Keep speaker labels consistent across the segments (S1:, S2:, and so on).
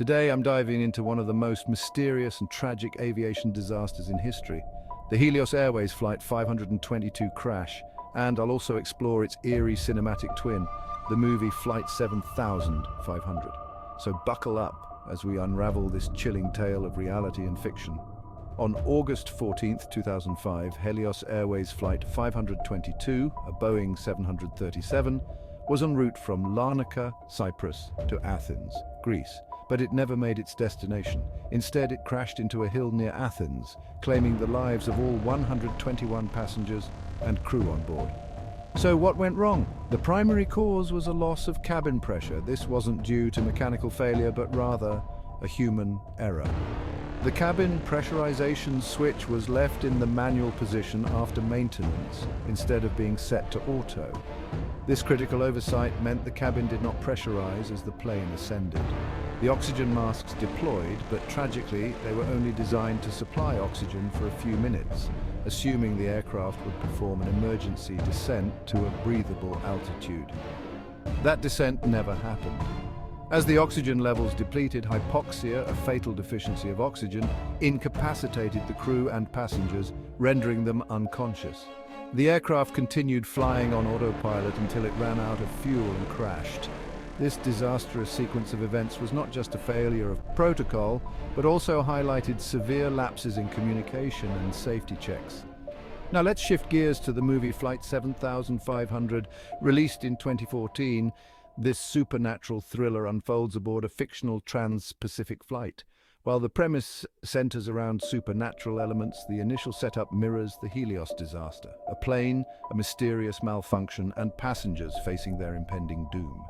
S1: Today I'm diving into one of the most mysterious and tragic aviation disasters in history, the Helios Airways Flight 522 crash, and I'll also explore its eerie cinematic twin, the movie Flight 7500. So buckle up as we unravel this chilling tale of reality and fiction. On August 14, 2005, Helios Airways Flight 522, a Boeing 737, was en route from Larnaca, Cyprus, to Athens, Greece. But it never made its destination. Instead, it crashed into a hill near Athens, claiming the lives of all 121 passengers and crew on board. So what went wrong? The primary cause was a loss of cabin pressure. This wasn't due to mechanical failure, but rather a human error. The cabin pressurization switch was left in the manual position after maintenance, instead of being set to auto. This critical oversight meant the cabin did not pressurize as the plane ascended. The oxygen masks deployed, but tragically, they were only designed to supply oxygen for a few minutes, assuming the aircraft would perform an emergency descent to a breathable altitude. That descent never happened. As the oxygen levels depleted, hypoxia, a fatal deficiency of oxygen, incapacitated the crew and passengers, rendering them unconscious. The aircraft continued flying on autopilot until it ran out of fuel and crashed. This disastrous sequence of events was not just a failure of protocol, but also highlighted severe lapses in communication and safety checks. Now let's shift gears to the movie Flight 7500, released in 2014. This supernatural thriller unfolds aboard a fictional trans-Pacific flight. While the premise centers around supernatural elements, the initial setup mirrors the Helios disaster, a plane, a mysterious malfunction, and passengers facing their impending doom.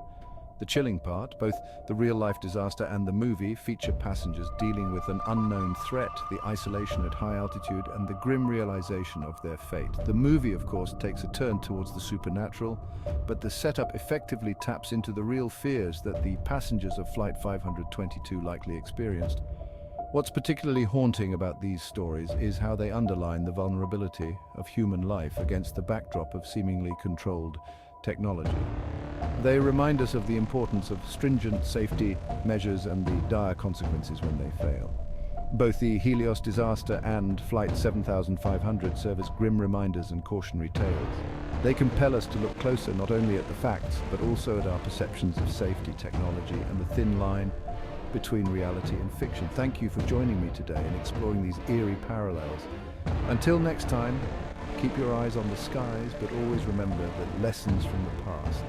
S1: The chilling part, both the real-life disaster and the movie, feature passengers dealing with an unknown threat, the isolation at high altitude, and the grim realization of their fate. The movie, of course, takes a turn towards the supernatural, but the setup effectively taps into the real fears that the passengers of Flight 522 likely experienced. What's particularly haunting about these stories is how they underline the vulnerability of human life against the backdrop of seemingly controlled technology. They remind us of the importance of stringent safety measures and the dire consequences when they fail. Both the Helios disaster and Flight 7500 serve as grim reminders and cautionary tales. They compel us to look closer not only at the facts, but also at our perceptions of safety, technology, and the thin line between reality and fiction. Thank you for joining me today in exploring these eerie parallels. Until next time, keep your eyes on the skies, but always remember that lessons from the past